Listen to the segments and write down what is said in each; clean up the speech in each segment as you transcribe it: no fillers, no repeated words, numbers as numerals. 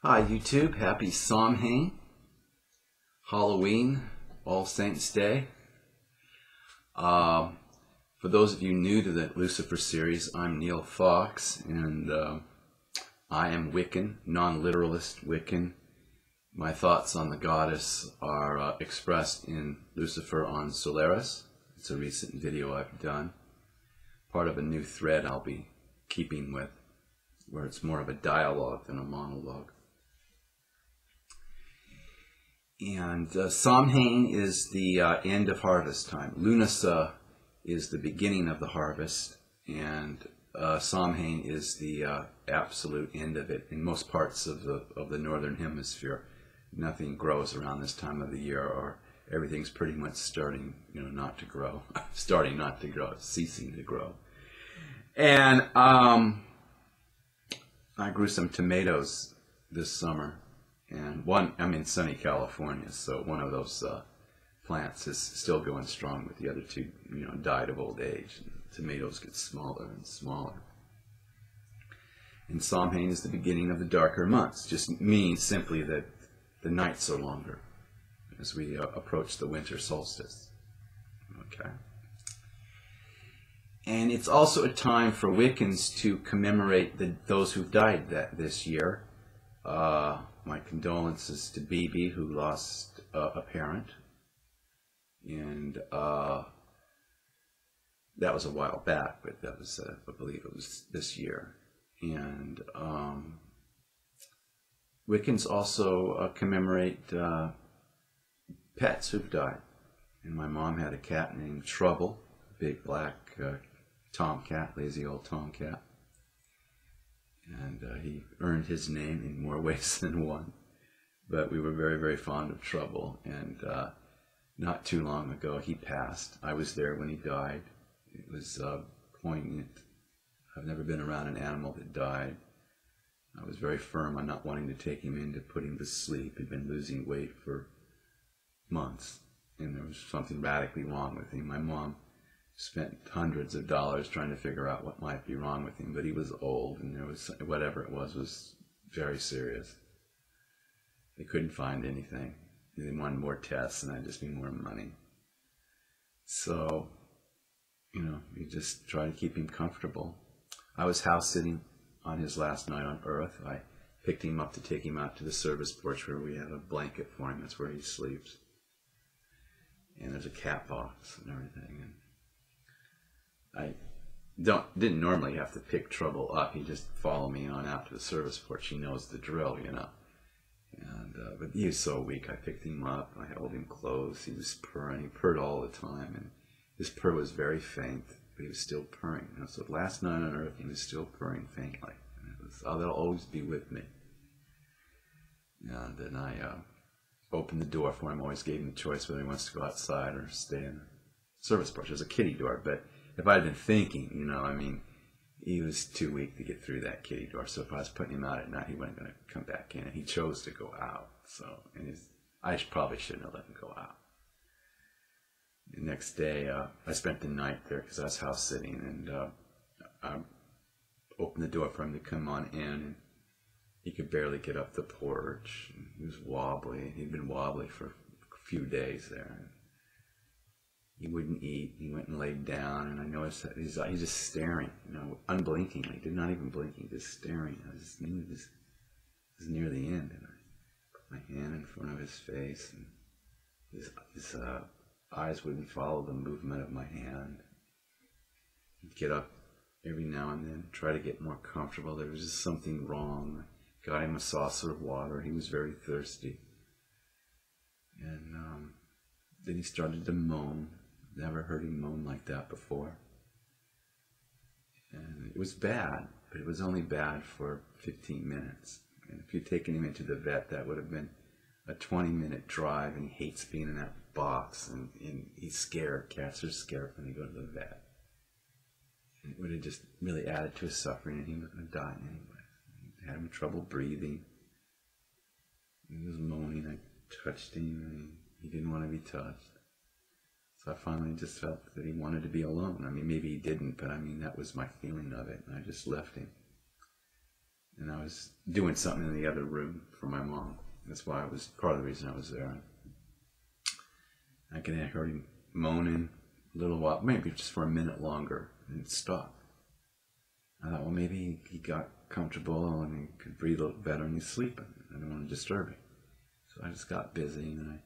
Hi YouTube, happy Samhain, Halloween, All Saints Day. For those of you new to the Lucifer series, I'm Neil Fox, and I am Wiccan, non-literalist Wiccan. My thoughts on the goddess are expressed in Lucifer on Solaris. It's a recent video I've done, part of a new thread I'll be keeping with, where it's more of a dialogue than a monologue. And Samhain is the end of harvest time. Lunasa is the beginning of the harvest, and Samhain is the absolute end of it. In most parts of the northern hemisphere, nothing grows around this time of the year, or everything's pretty much starting, not to grow, starting not to grow, ceasing to grow. And I grew some tomatoes this summer. And I'm in sunny California, so one of those plants is still going strong, but the other two, died of old age. And tomatoes get smaller and smaller. And Samhain is the beginning of the darker months, just means simply that the nights are longer as we approach the winter solstice. Okay. And it's also a time for Wiccans to commemorate those who've died this year. My condolences to Bibi, who lost a parent, and that was a while back, but that was, I believe it was this year. And Wiccans also commemorate pets who've died. And my mom had a cat named Trouble, a big black tomcat, lazy old tomcat. And he earned his name in more ways than one. But we were very, very fond of Trouble. And not too long ago, he passed. I was there when he died. It was poignant. I've never been around an animal that died. I was very firm on not wanting to take him in to put him to sleep. He'd been losing weight for months, and there was something radically wrong with him. My mom spent hundreds of dollars trying to figure out what might be wrong with him, but he was old, and there was whatever it was very serious. They couldn't find anything. They wanted more tests, and I'd just be more money. So, you just try to keep him comfortable. I was house sitting on his last night on Earth. I picked him up to take him out to the service porch where we have a blanket for him. That's where he sleeps. And there's a cat box and everything. And I didn't normally have to pick Trouble up. He just followed me on out to the service porch. He knows the drill, And but he was so weak. I picked him up. I held him close. He was purring. He purred all the time, and his purr was very faint, but he was still purring. So last night on Earth, he was still purring faintly. And it was, that'll always be with me. And then I opened the door for him. Always gave him the choice whether he wants to go outside or stay in the service porch. There's a kitty door, but if I'd been thinking, he was too weak to get through that kitty door. So if I was putting him out at night, he wasn't going to come back in. And he chose to go out. So, I probably shouldn't have let him go out. The next day, I spent the night there because I was house sitting, and I opened the door for him to come on in. And he could barely get up the porch. He was wobbly. He'd been wobbly for a few days there. He wouldn't eat. He went and laid down, and I noticed that he's just staring, unblinkingly. Did not even blink. He just staring. I just knew this was near the end, and I put my hand in front of his face, and his eyes wouldn't follow the movement of my hand. He'd get up every now and then, try to get more comfortable. There was just something wrong. I got him a saucer of water. He was very thirsty, and then he started to moan. Never heard him moan like that before. And it was bad, but it was only bad for 15 minutes. And if you'd taken him into the vet, that would have been a 20-minute drive, and he hates being in that box, and he's scared. Cats are scared when they go to the vet. And it would have just really added to his suffering, and he was going to die anyway. He had trouble breathing. He was moaning. I touched him, and he didn't want to be touched. So I finally just felt that he wanted to be alone. Maybe he didn't, but that was my feeling of it. And I just left him. And I was doing something in the other room for my mom. That's why I was part of the reason I was there. I heard him moaning a little while, maybe just for a minute longer, and it stopped. I thought, well, maybe he got comfortable and he could breathe a little better and he's sleeping. I didn't want to disturb him. So I just got busy, and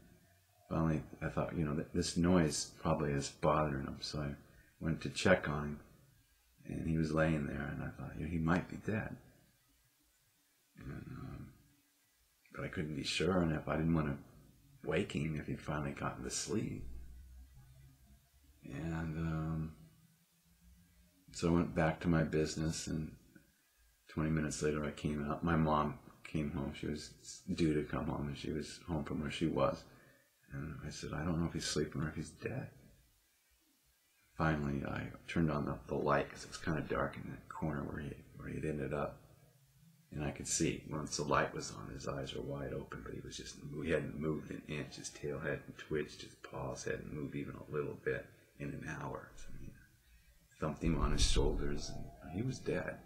I thought, you know, this noise probably is bothering him. So I went to check on him, and he was laying there, and I thought, you know, he might be dead. And, but I couldn't be sure, and if I didn't want to wake him if he'd finally gotten to sleep. And so I went back to my business, and 20 minutes later I came out. My mom came home. She was due to come home, and she was home from where she was. And I said, I don't know if he's sleeping or if he's dead. Finally, I turned on the light because it was kind of dark in that corner where he'd ended up. And I could see, once the light was on, his eyes were wide open, but he hadn't moved an inch. His tail hadn't twitched. His paws hadn't moved even a little bit in an hour. So, I thumped him on his shoulders, and he was dead.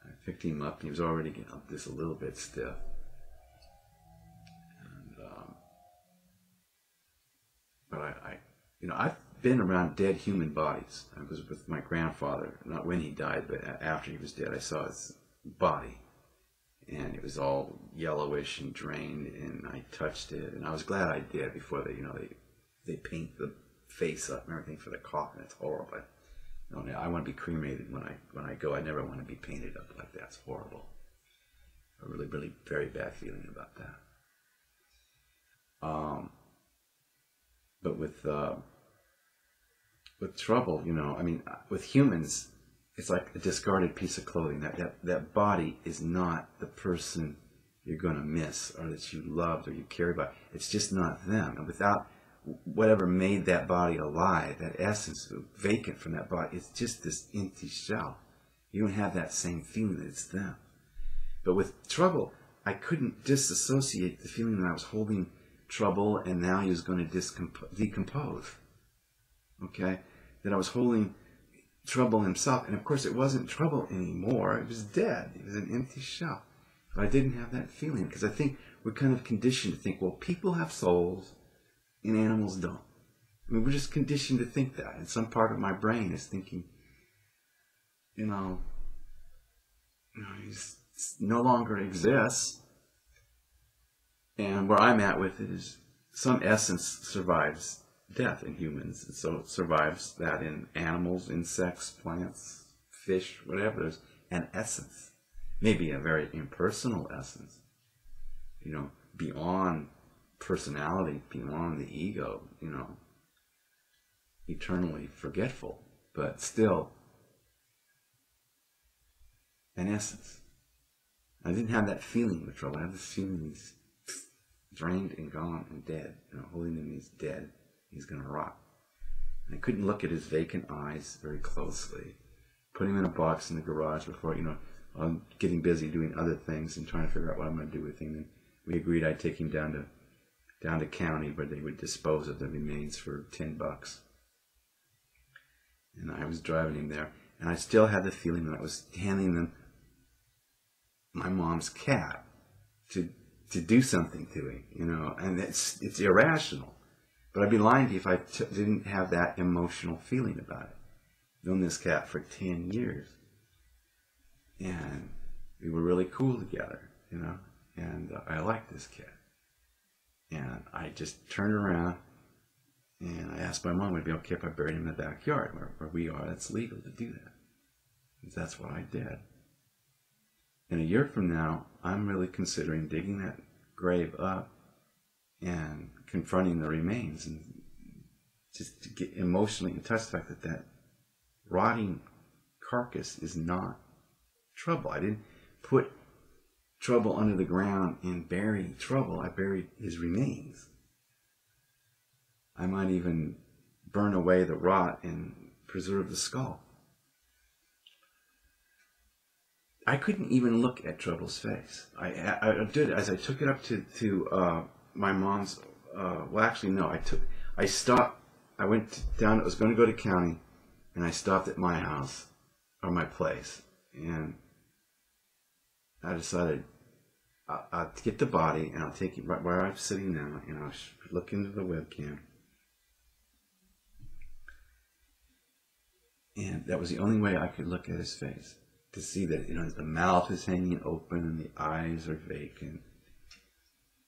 I picked him up, and he was already getting up just a little bit stiff. And, but I've been around dead human bodies. I was with my grandfather, not when he died, but after he was dead. I saw his body, and it was all yellowish and drained, and I touched it, and I was glad I did before they paint the face up and everything for the coffin. It's horrible. I want to be cremated when I go. I never want to be painted up like that. It's horrible. A really, really very bad feeling about that. But with trouble, with humans, it's like a discarded piece of clothing. That body is not the person you're going to miss, or that you loved or you care about. It's just not them. And without whatever made that body alive, that essence vacant from that body, it's just this empty shell. You don't have that same feeling that it's them. But with trouble, I couldn't disassociate the feeling that I was holding trouble and now he was going to decompose. Okay? That I was holding trouble himself. And of course it wasn't trouble anymore. It was dead. It was an empty shell. But I didn't have that feeling because I think we're kind of conditioned to think, well, people have souls and animals don't. We're just conditioned to think that. And some part of my brain is thinking, he no longer exists. And where I'm at with it is some essence survives death in humans. And so it survives that in animals, insects, plants, fish, whatever. There's an essence. Maybe a very impersonal essence. Beyond personality, beyond the ego, eternally forgetful, but still an essence. I didn't have that feeling with trouble. I had this feeling he's drained and gone and dead. Holding him, he's dead. He's going to rot. And I couldn't look at his vacant eyes very closely. Put him in a box in the garage before, I'm getting busy doing other things and trying to figure out what I'm going to do with him. And we agreed I'd take him down to county where they would dispose of the remains for $10. And I was driving him there, and I still had the feeling that I was handing them my mom's cat to do something to him, and it's irrational. But I'd be lying to you if I didn't have that emotional feeling about it. I've known this cat for 10 years, and we were really cool together, and I liked this cat. And I just turned around and I asked my mom, would it be okay if I buried him in the backyard where we are? That's legal to do that. And that's what I did. And a year from now, I'm really considering digging that grave up and confronting the remains and just to get emotionally in touch with the fact that rotting carcass is not trouble. I didn't put trouble under the ground and bury trouble. I buried his remains. I might even burn away the rot and preserve the skull. I couldn't even look at Trouble's face. I did as I took it up to my mom's. I stopped. I went down. I was going to go to county, and I stopped at my house or my place, and I decided I'll get the body and I'll take it right where I'm sitting now, and I'll look into the webcam. And that was the only way I could look at his face, to see that, you know, the mouth is hanging open and the eyes are vacant.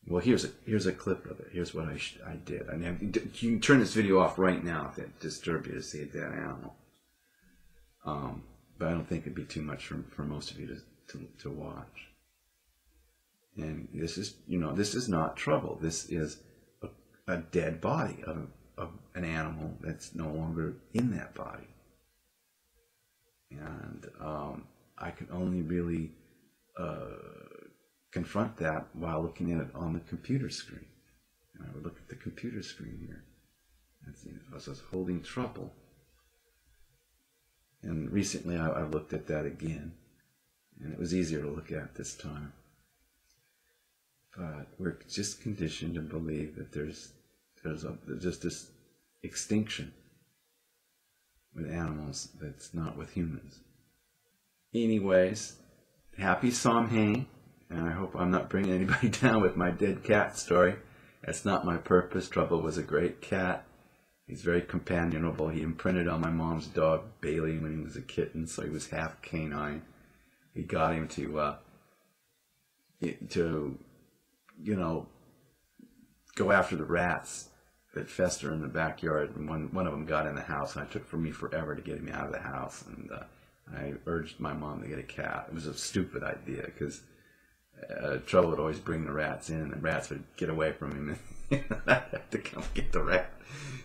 Well, here's a clip of it. Here's what I did. I mean, you can turn this video off right now if it disturbs you to see a dead animal. But I don't think it'd be too much for most of you to watch. And this is, you know, this is not trouble. This is a dead body of an animal that's no longer in that body. And I could only really confront that while looking at it on the computer screen. And I would look at the computer screen here. And see if I was holding trouble. And recently I looked at that again, and it was easier to look at this time. But we're just conditioned to believe that there's just this extinction with animals that's not with humans. Anyways, happy Samhain, and I hope I'm not bringing anybody down with my dead cat story. That's not my purpose. Trouble was a great cat. He's very companionable. He imprinted on my mom's dog, Bailey, when he was a kitten, so he was half canine. He got him to you know, go after the rats that fester in the backyard. And one of them got in the house, and it took for me forever to get him out of the house. And I urged my mom to get a cat. It was a stupid idea, because Trouble would always bring the rats in, and the rats would get away from him, and I'd have to come get the rat.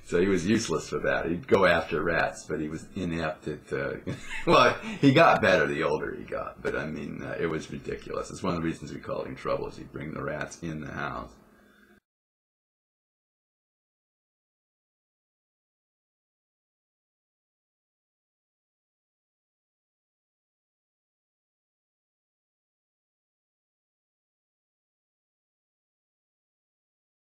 So he was useless for that. He'd go after rats, but he was inept at, well, he got better the older he got, but I mean, it was ridiculous. It's one of the reasons we called him Trouble, is he'd bring the rats in the house.